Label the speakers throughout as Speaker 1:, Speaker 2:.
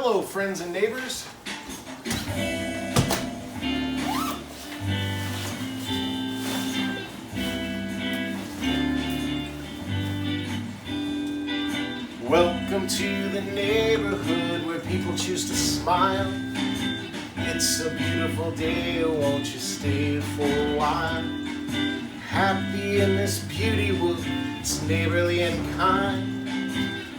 Speaker 1: Hello, friends and neighbors. Welcome to the neighborhood where people choose to smile. It's a beautiful day, won't you stay for a while? Happy in this beauty wood, it's neighborly and kind.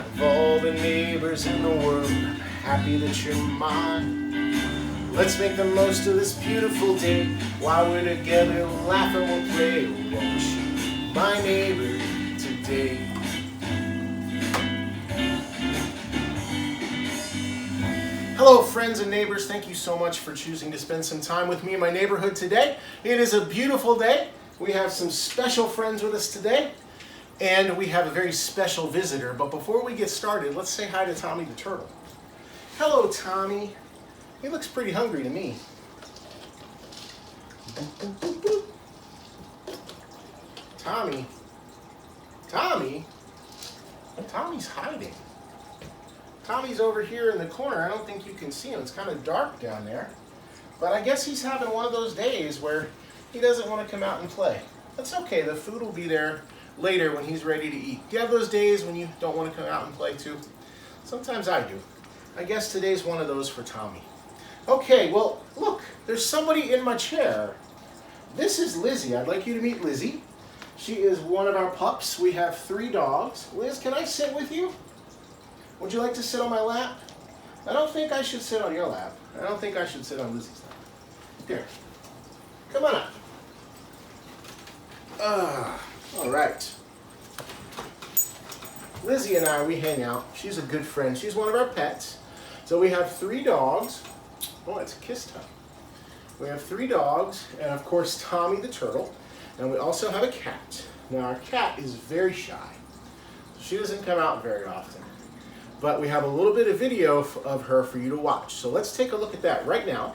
Speaker 1: Of all the neighbors in the world, I'm happy that you're mine. Let's make the most of this beautiful day. While we're together, we'll laugh and we'll play. Won't you, my neighbor, today? Hello, friends and neighbors. Thank you so much for choosing to spend some time with me in my neighborhood today. It is a beautiful day. We have some special friends with us today, and we have a very special visitor. But before we get started, let's say hi to Tommy the turtle. Hello, Tommy. He looks pretty hungry to me. Tommy. Tommy's hiding. Tommy's over here in the corner. I don't think you can see him. It's kind of dark down there. But I guess he's having one of those days where he doesn't want to come out and play. That's okay. The food will be there later when he's ready to eat. Do you have those days when you don't want to come out and play too? Sometimes I do. I guess today's one of those for Tommy. Okay, well, look, there's somebody in my chair. This is Lizzie. I'd like you to meet Lizzie. She is one of our pups. We have 3 dogs. Liz, can I sit with you? Would you like to sit on my lap? I don't think I should sit on your lap. I don't think I should sit on Lizzie's lap. Here. Come on up. All right. Lizzie and I, we hang out. She's a good friend. She's one of our pets. So we have 3 dogs. Oh, it's kiss time. We have 3 dogs, and of course Tommy the turtle. And we also have a cat. Now our cat is very shy. She doesn't come out very often. But we have a little bit of video of her for you to watch. So let's take a look at that right now.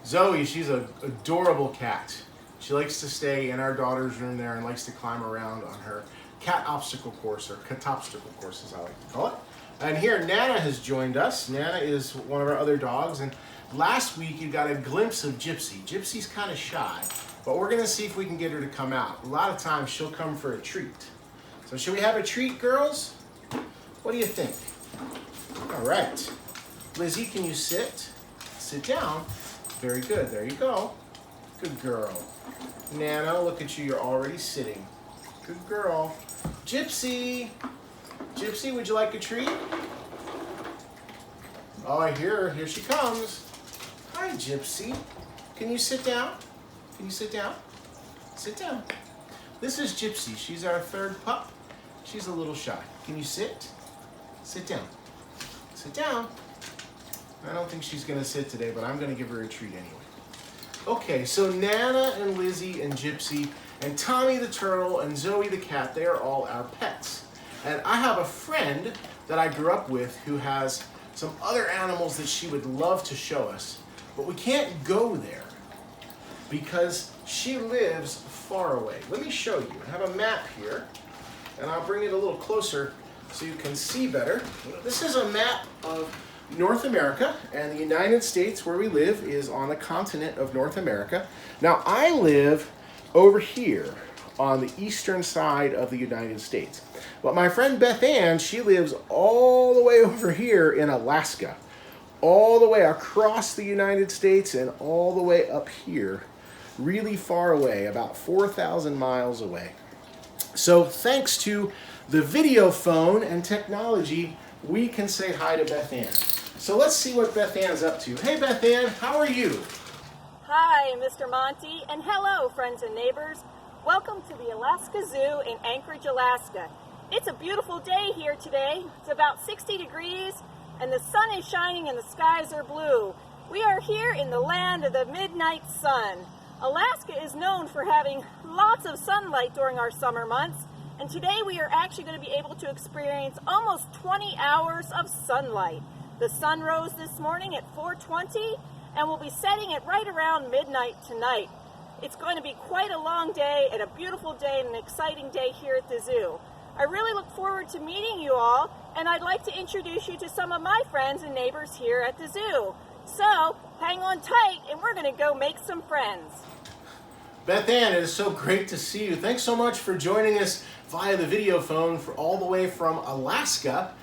Speaker 1: Zoe, she's an adorable cat. She likes to stay in our daughter's room there and likes to climb around on her cat obstacle course, or cat-obstacle course as I like to call it. And here Nana has joined us. Nana is one of our other dogs, and last week you got a glimpse of Gypsy. Gypsy's kind of shy, but we're gonna see if we can get her to come out. A lot of times she'll come for a treat. So should we have a treat, girls? What do you think? All right. Lizzie, can you sit? Sit down. Very good, there you go. Good girl. Nana, look at you, you're already sitting. Good girl. Gypsy. Gypsy, would you like a treat? Oh, I hear her, here she comes. Hi, Gypsy. Can you sit down? Can you sit down? Sit down. This is Gypsy, she's our 3rd pup. She's a little shy. Can you sit? Sit down. Sit down. I don't think she's gonna sit today, but I'm gonna give her a treat anyway. Okay, so Nana and Lizzie and Gypsy and Tommy the turtle and Zoe the cat, they are all our pets. And I have a friend that I grew up with who has some other animals that she would love to show us, but we can't go there because she lives far away. Let me show you. I have a map here, and I'll bring it a little closer so you can see better. This is a map of North America, and the United States, where we live, is on the continent of North America. Now, I live over here on the eastern side of the United States. But my friend Beth Ann, she lives all the way over here in Alaska, all the way across the United States and all the way up here, really far away, about 4,000 miles away. So thanks to the video phone and technology, we can say hi to Beth Ann. So let's see what Beth Ann's up to. Hey Beth Ann, how are you?
Speaker 2: Hi, Mr. Monte, and hello, friends and neighbors. Welcome to the Alaska Zoo in Anchorage, Alaska. It's a beautiful day here today. It's about 60 degrees, and the sun is shining and the skies are blue. We are here in the land of the midnight sun. Alaska is known for having lots of sunlight during our summer months, and today we are actually going to be able to experience almost 20 hours of sunlight. The sun rose this morning at 4:20 and will be setting at right around midnight tonight. It's going to be quite a long day and a beautiful day and an exciting day here at the zoo. I really look forward to meeting you all, and I'd like to introduce you to some of my friends and neighbors here at the zoo. So, hang on tight, and we're going to go make some friends.
Speaker 1: Beth Ann, it is so great to see you. Thanks so much for joining us via the video phone all the way from Alaska.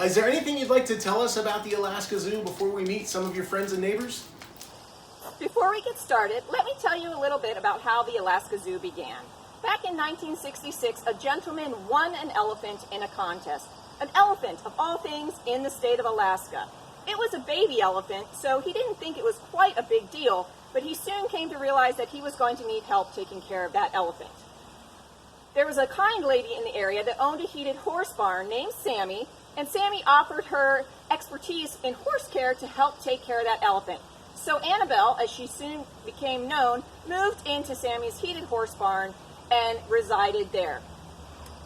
Speaker 1: Is there anything you'd like to tell us about the Alaska Zoo before we meet some of your friends and neighbors?
Speaker 2: Before we get started, let me tell you a little bit about how the Alaska Zoo began. Back in 1966, a gentleman won an elephant in a contest. An elephant, of all things, in the state of Alaska. It was a baby elephant, so he didn't think it was quite a big deal, but he soon came to realize that he was going to need help taking care of that elephant. There was a kind lady in the area that owned a heated horse barn named Sammy, and Sammy offered her expertise in horse care to help take care of that elephant. So Annabelle, as she soon became known, moved into Sammy's heated horse barn and resided there.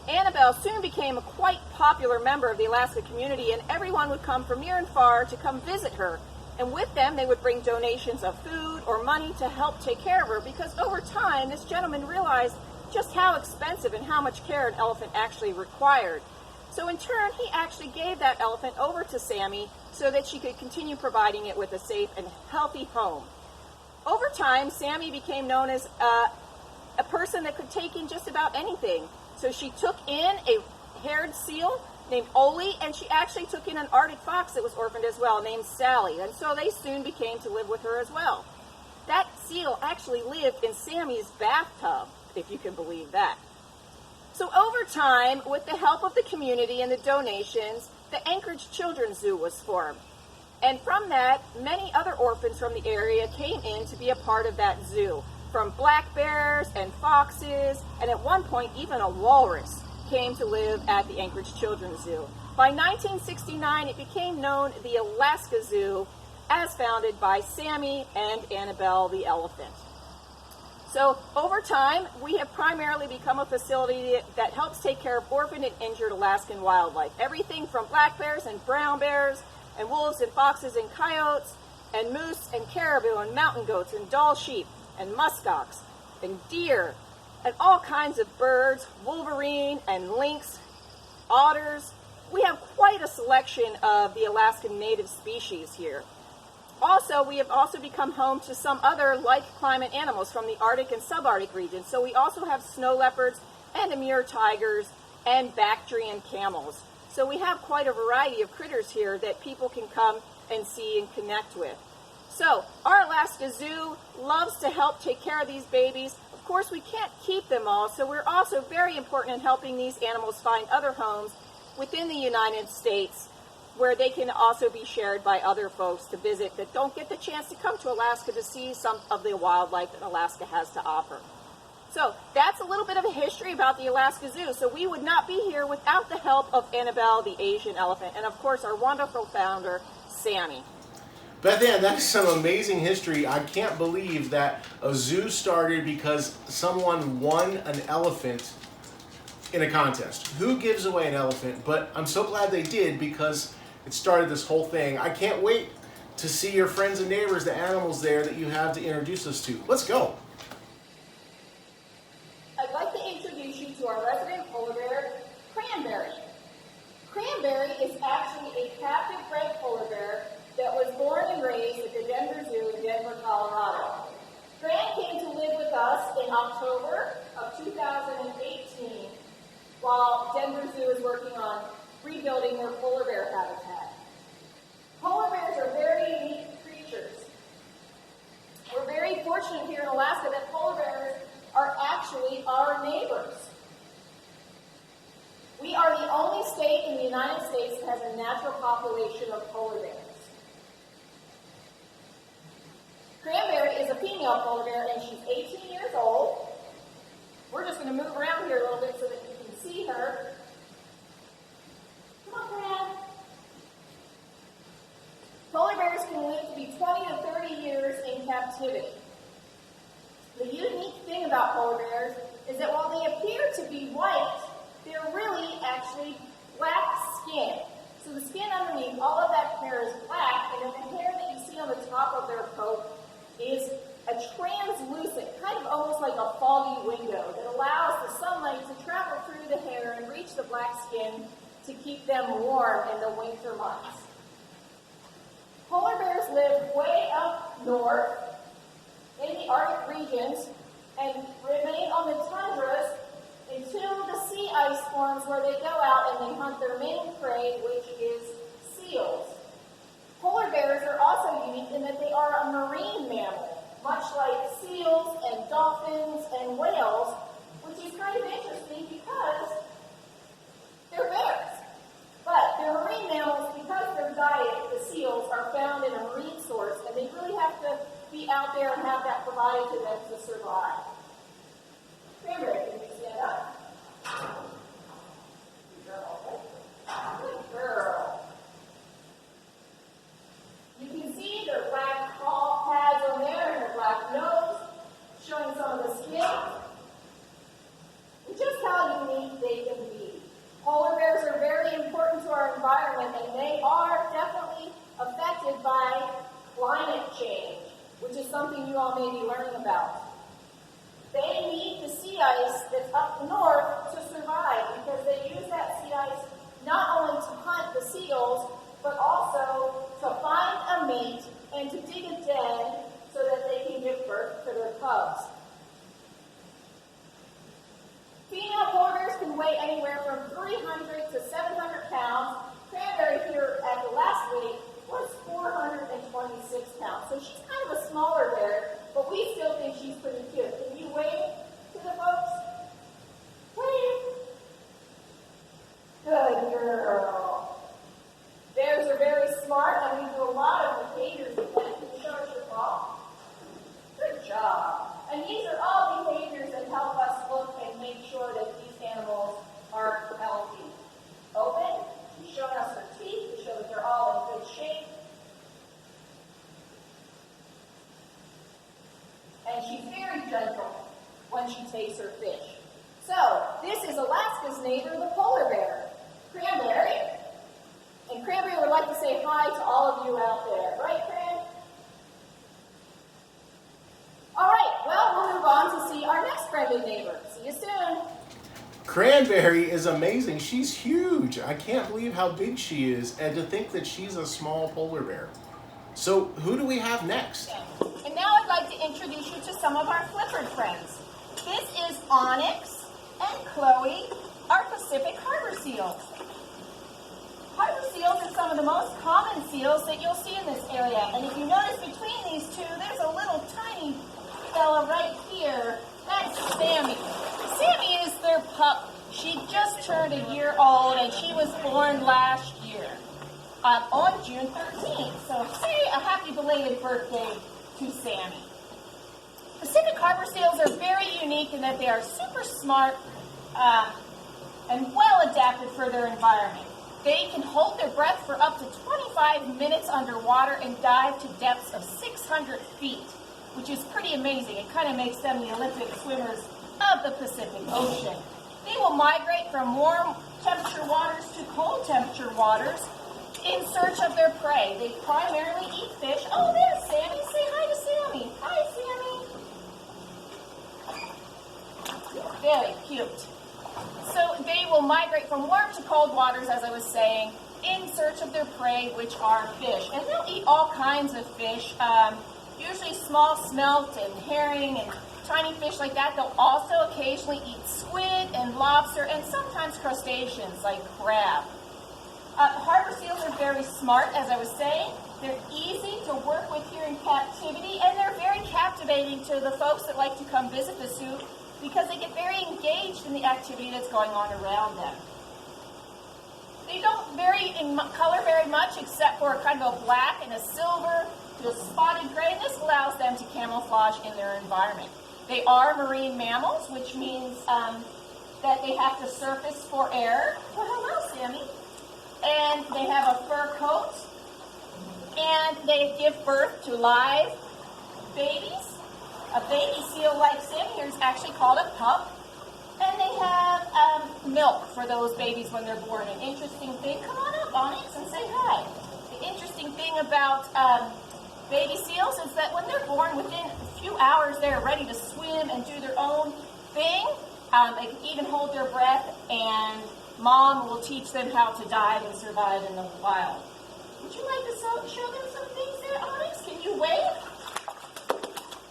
Speaker 2: Annabelle soon became a quite popular member of the Alaska community, and everyone would come from near and far to come visit her. And with them, they would bring donations of food or money to help take care of her, because over time, this gentleman realized just how expensive and how much care an elephant actually required. So in turn, he actually gave that elephant over to Sammy so that she could continue providing it with a safe and healthy home. Over time, Sammy became known as a person that could take in just about anything. So she took in a haired seal named Oli, and she actually took in an Arctic fox that was orphaned as well, named Sally. And so they soon became to live with her as well. That seal actually lived in Sammy's bathtub, if you can believe that. So over time, with the help of the community and the donations, the Anchorage Children's Zoo was formed. And from that, many other orphans from the area came in to be a part of that zoo, from black bears and foxes, and at one point even a walrus came to live at the Anchorage Children's Zoo. By 1969, it became known the Alaska Zoo, as founded by Sammy and Annabelle the elephant. So over time, we have primarily become a facility that helps take care of orphaned and injured Alaskan wildlife. Everything from black bears and brown bears and wolves and foxes and coyotes and moose and caribou and mountain goats and Dall sheep and muskox and deer and all kinds of birds, wolverine and lynx, otters. We have quite a selection of the Alaskan native species here. Also, we have also become home to some other like climate animals from the Arctic and subarctic regions. So we also have snow leopards and Amur tigers and Bactrian camels. So we have quite a variety of critters here that people can come and see and connect with. So our Alaska Zoo loves to help take care of these babies. Of course, we can't keep them all, so we're also very important in helping these animals find other homes within the United States, where they can also be shared by other folks to visit that don't get the chance to come to Alaska to see some of the wildlife that Alaska has to offer. So that's a little bit of a history about the Alaska Zoo. So we would not be here without the help of Annabelle the Asian elephant, and of course our wonderful founder, Sammy.
Speaker 1: Beth Ann, that is some amazing history. I can't believe that a zoo started because someone won an elephant in a contest. Who gives away an elephant? But I'm so glad they did, because it started this whole thing. I can't wait to see your friends and neighbors, the animals there that you have to introduce us to. Let's go.
Speaker 2: I'd like to introduce you to our resident polar bear, Cranberry. Cranberry is actually a captive bred polar bear that was born and raised at the Denver Zoo in Denver, Colorado. Cran came to live with us in October of 2018 while Denver Zoo is working on rebuilding their polar bear habitat. Polar bears are very unique creatures. We're very fortunate here in Alaska that polar bears are actually our neighbors. We are the only state in the United States that has a natural population of polar bears. Cranberry is a female polar bear, and she's 18 years old. We're just going to move around here a little bit so that you can see her. Come on, Cran. Polar bears can live to be 20 to 30 years in captivity. The unique thing about polar bears is that while they appear to be white, they're really actually black skin. So the skin underneath, all of that hair is black, and then the hair that you see on the top of their coat is a translucent, kind of almost to keep them warm in the winter months. Polar bears live way up north in the Arctic regions and remain on the tundras until the sea ice forms, where they go out and they hunt their main prey, which is seals. Polar bears are also unique in that they are a marine mammal, much like seals and dolphins and whales, which is kind of interesting because they're bears. But they're marine mammals because their diet, the seals, are found in a marine source, and they really have to be out there and have that provided to them to survive. Cranberry, can you stand up? Good girl. Good girl. You can see their black paw pads on there and their black nose, showing some of the skin. And just how unique they can be. Polar bears are very important to our environment, and they are definitely affected by climate change, which is something you all may be learning about. They need the sea ice that's up north to survive, because they use that sea ice not only to hunt the seals, but also to find a mate and to dig a den so that they can give birth to their cubs. Female polar bears can weigh anywhere from 300 to 700 pounds. Cranberry here at the last weight was 426 pounds. So she's kind of a smaller bear, but we still think she's pretty cute. Can you wave to the folks? Wave. Good girl. Bears are very smart, and we do a lot of behaviors with them. Can you show us your paw? Good job. And these are all behaviors that help us look and make sure that these animals are healthy. Open. She's showing us her teeth to show that they're all in good shape. And she's very gentle when she takes her fish. So, this is Alaska's neighbor, the polar bear, Cranberry. And Cranberry would like to say hi to all of you out there. Right, Cran? All right, well, we'll move on to see our next friendly neighbor. See you soon.
Speaker 1: Cranberry is amazing. She's huge. I can't believe how big she is, and to think that she's a small polar bear. So who do we have next?
Speaker 2: And now I'd like to introduce you to some of our flippered friends. This is Onyx and Chloe, our Pacific harbor seals. Harbor seals are some of the most common seals that you'll see in this area. And if you notice between these two, there's a little tiny fella right here. That's Sammy. Sammy is their pup. She just turned a year old, and she was born last year on June 13th. So say a happy belated birthday to Sammy. Pacific harbor seals are very unique in that they are super smart and well adapted for their environment. They can hold their breath for up to 25 minutes underwater and dive to depths of 600 feet, which is pretty amazing. It kind of makes them the Olympic swimmers of the Pacific Ocean. They will migrate from warm temperature waters to cold temperature waters in search of their prey. They primarily eat fish. Oh, there's Sammy. Say hi to Sammy. Hi, Sammy. Very cute. So they will migrate from warm to cold waters, as I was saying, in search of their prey, which are fish. And they'll eat all kinds of fish, usually small smelt and herring and tiny fish like that. They'll also occasionally eat squid and lobster and sometimes crustaceans like crab. Harbor seals are very smart, as I was saying. They're easy to work with here in captivity, and they're very captivating to the folks that like to come visit the zoo because they get very engaged in the activity that's going on around them. They don't vary in color very much, except for kind of a black and a silver to a spotted gray, and this allows them to camouflage in their environment. They are marine mammals, which means that they have to surface for air. Well, hello, Sammy. And they have a fur coat, and they give birth to live babies. A baby seal like Sammy here is actually called a pup. And they have milk for those babies when they're born. An interesting thing, come on up, Onyx, and say hi. The interesting thing about baby seals is that when they're born, within a few hours, they're ready to swim and do their own thing. They can even hold their breath, and Mom will teach them how to dive and survive in the wild. Would you like to show them some things there, Onyx? Can you wave?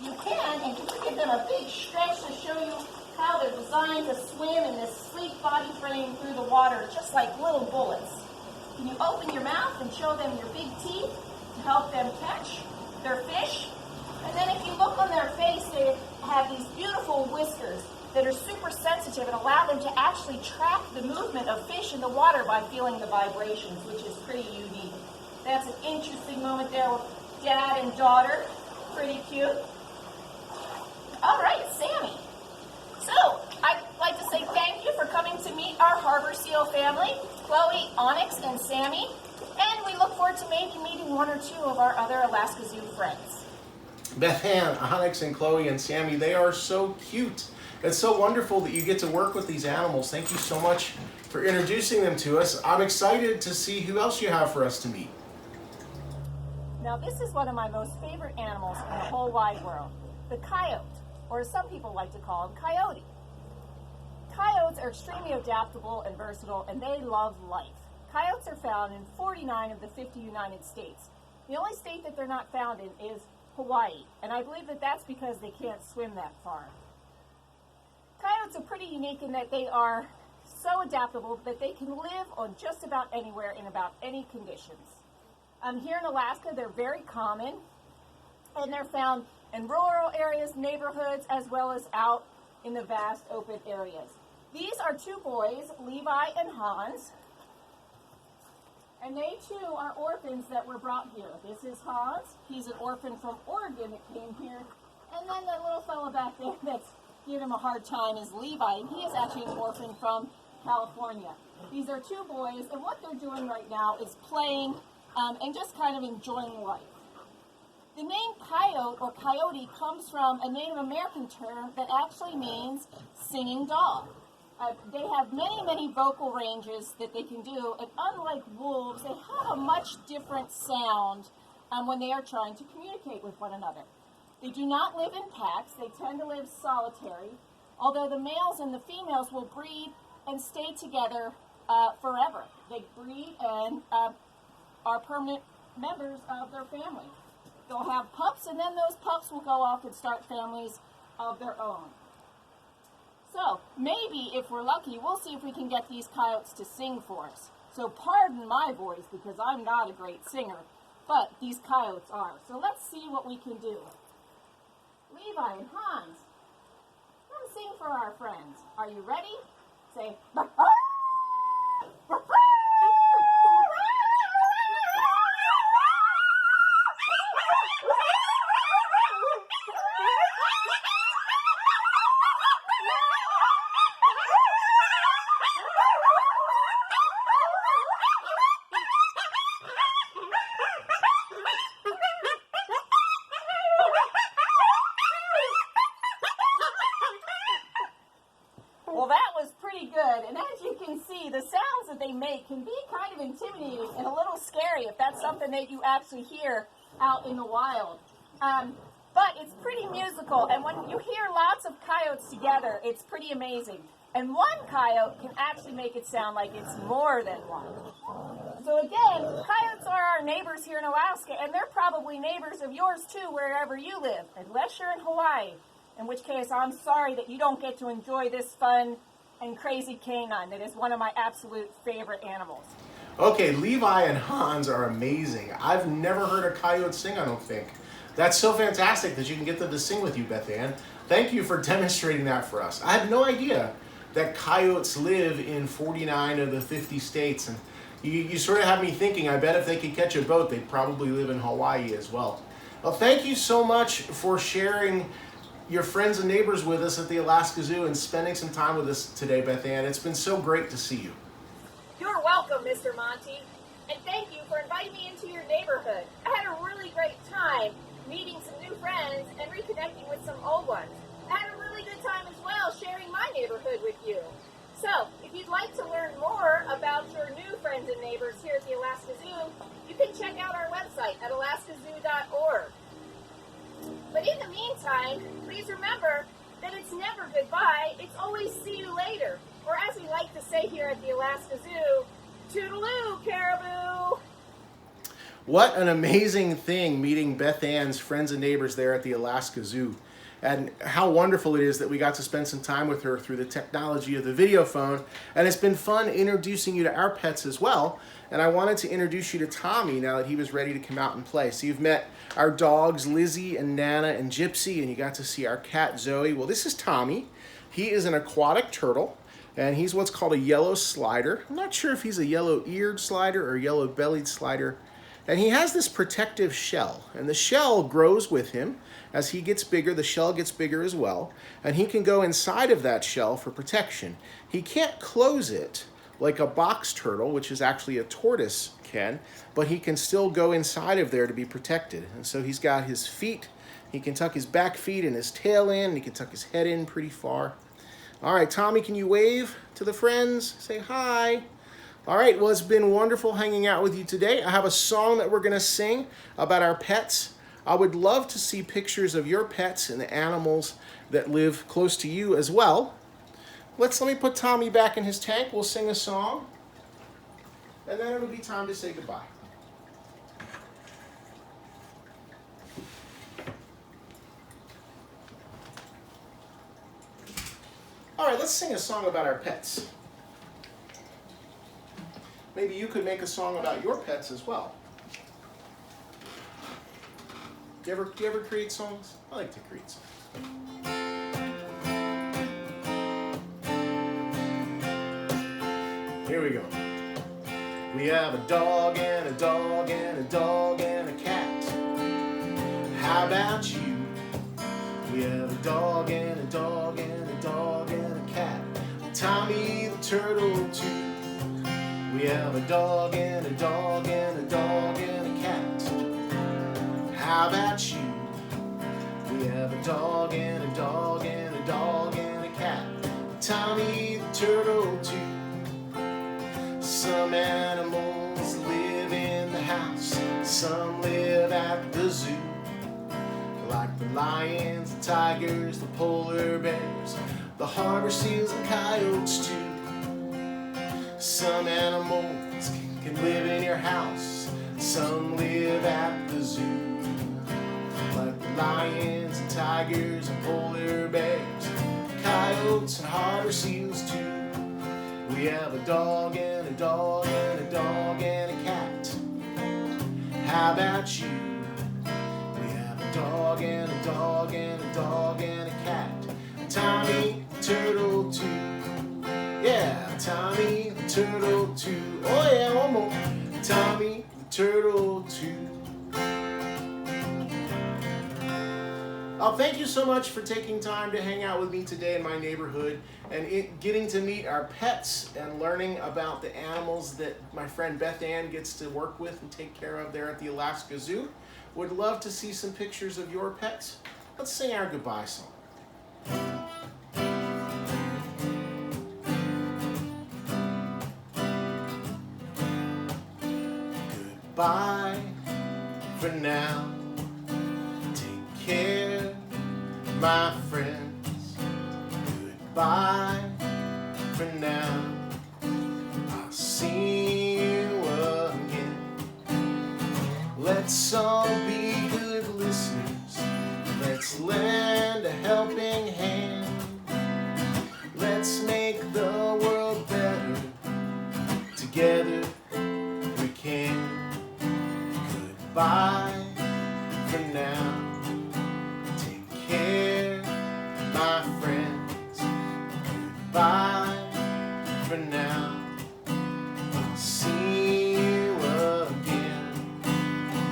Speaker 2: You can, and you can give them a big stretch to show you how they're designed to swim in this sleek body frame through the water, just like little bullets. Can you open your mouth and show them your big teeth to help them catch their fish? And then if you look on their face, they have these beautiful whiskers that are super sensitive and allow them to actually track the movement of fish in the water by feeling the vibrations, which is pretty unique. That's an interesting moment there with Dad and daughter. Pretty cute. All right, Sammy. So, I'd like to say thank you for coming to meet our harbor seal family, Chloe, Onyx, and Sammy. And we look forward to maybe meeting one or two of our other Alaska Zoo friends.
Speaker 1: Beth Ann, Onyx, and Chloe, and Sammy, they are so cute. It's so wonderful that you get to work with these animals. Thank you so much for introducing them to us. I'm excited to see who else you have for us to meet.
Speaker 2: Now, this is one of my most favorite animals in the whole wide world, the coyote, or as some people like to call him, coyote. Coyotes are extremely adaptable and versatile, and they love life. Coyotes are found in 49 of the 50 United States. The only state that they're not found in is Hawaii, and I believe that that's because they can't swim that far. Coyotes are pretty unique in that they are so adaptable that they can live on just about anywhere in about any conditions. Here in Alaska, they're very common, and they're found in rural areas, neighborhoods, as well as out in the vast open areas. These are two boys, Levi and Hans, and they too are orphans that were brought here. This is Hans. He's an orphan from Oregon that came here, and then the little fellow back there that's giving him a hard time is Levi, and he is actually an orphan from California. These are two boys, and what they're doing right now is playing and just kind of enjoying life. The name coyote or coyote comes from a Native American term that actually means singing dog. They have many, many vocal ranges that they can do, and unlike wolves, they have a much different sound when they are trying to communicate with one another. They do not live in packs. They tend to live solitary, although the males and the females will breed and stay together forever. They breed and are permanent members of their family. They'll have pups, and then those pups will go off and start families of their own. So maybe, if we're lucky, we'll see if we can get these coyotes to sing for us. So pardon my voice, because I'm not a great singer, but these coyotes are. So let's see what we can do. Levi and Hans, come sing for our friends. Are you ready? Say, bah, bah. Well, that was pretty good, and as you can see, the sounds that they make can be kind of intimidating and a little scary if that's something that you actually hear out in the wild. But it's pretty musical, and when you hear lots of coyotes together, it's pretty amazing. And one coyote can actually make it sound like it's more than one. So again, coyotes are our neighbors here in Alaska, and they're probably neighbors of yours too, wherever you live, unless you're in Hawaii. In which case, I'm sorry that you don't get to enjoy this fun and crazy canine that is one of my absolute favorite animals.
Speaker 1: Okay, Levi and Hans are amazing. I've never heard a coyote sing, I don't think. That's so fantastic that you can get them to sing with you, Beth Ann. Thank you for demonstrating that for us. I had no idea that coyotes live in 49 of the 50 states. And you sort of have me thinking, I bet if they could catch a boat, they'd probably live in Hawaii as well. Well, thank you so much for sharing your friends and neighbors with us at the Alaska Zoo and spending some time with us today, Beth Ann. It's been so great to see you.
Speaker 2: You're welcome, Mr. Monte, and thank you for inviting me into your neighborhood. I had a really great time meeting some new friends and reconnecting with some old ones. I had a really good time as well sharing my neighborhood with you. So, if you'd like to learn more about your new friends and neighbors here at the Alaska Zoo, you can check out our website at alaskazoo.org. But in the meantime, please remember that it's never goodbye, it's always see you later, or as we like like to say here at the Alaska Zoo, toodaloo, caribou!
Speaker 1: What an amazing thing meeting Beth Ann's friends and neighbors there at the Alaska Zoo. And how wonderful it is that we got to spend some time with her through the technology of the video phone. And it's been fun introducing you to our pets as well. And I wanted to introduce you to Tommy now that he was ready to come out and play. So you've met our dogs, Lizzie and Nana and Gypsy, and you got to see our cat, Zoe. Well, this is Tommy. He is an aquatic turtle, and he's what's called a yellow slider. I'm not sure if he's a yellow-eared slider or yellow-bellied slider. And he has this protective shell, and the shell grows with him. As he gets bigger, the shell gets bigger as well, and he can go inside of that shell for protection. He can't close it like a box turtle, which is actually a tortoise can, but he can still go inside of there to be protected. And so he's got his feet, he can tuck his back feet and his tail in, and he can tuck his head in pretty far. All right, Tommy, can you wave to the friends? Say hi. All right, well, it's been wonderful hanging out with you today. I have a song that we're going to sing about our pets. I would love to see pictures of your pets and the animals that live close to you as well. Let me put Tommy back in his tank. We'll sing a song, and then it'll be time to say goodbye. All right, let's sing a song about our pets. Maybe you could make a song about your pets as well. Do you ever create songs? I like to create songs. Here we go. We have a dog and a dog and a dog and a cat. How about you? We have a dog and a dog and a dog and a cat. Tommy the turtle too. We have a dog and a dog and a dog and a cat. How about you? We have a dog and a dog and a dog and a cat. Tommy the turtle too. Some animals live in the house, some live at the zoo. Like the lions, the tigers, the polar bears, the harbor seals and coyotes too. Some animals can live in your house, some live at the zoo. Like the lions and tigers and polar bears, coyotes and harbor seals too. We have a dog and a dog and a dog and a cat. How about you? We have a dog and a dog and a dog and a cat. Tommy the turtle too. Yeah, Tommy the turtle too. Oh yeah, one more. Tommy the turtle too. Thank you so much for taking time to hang out with me today in my neighborhood and getting to meet our pets and learning about the animals that my friend Beth Ann gets to work with and take care of there at the Alaska Zoo. Would love to see some pictures of your pets. Let's sing our goodbye song. Goodbye for now. Take care, my friends. Goodbye for now. I'll see you again. Let's all be good listeners. Let's lend a helping hand. Let's make the world better. Together we can. Goodbye for now. Take care, my friends. Goodbye for now. I'll see you again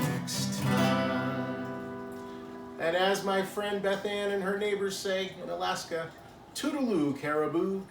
Speaker 1: next time. And as my friend Beth Ann and her neighbors say in Alaska, toodaloo, caribou.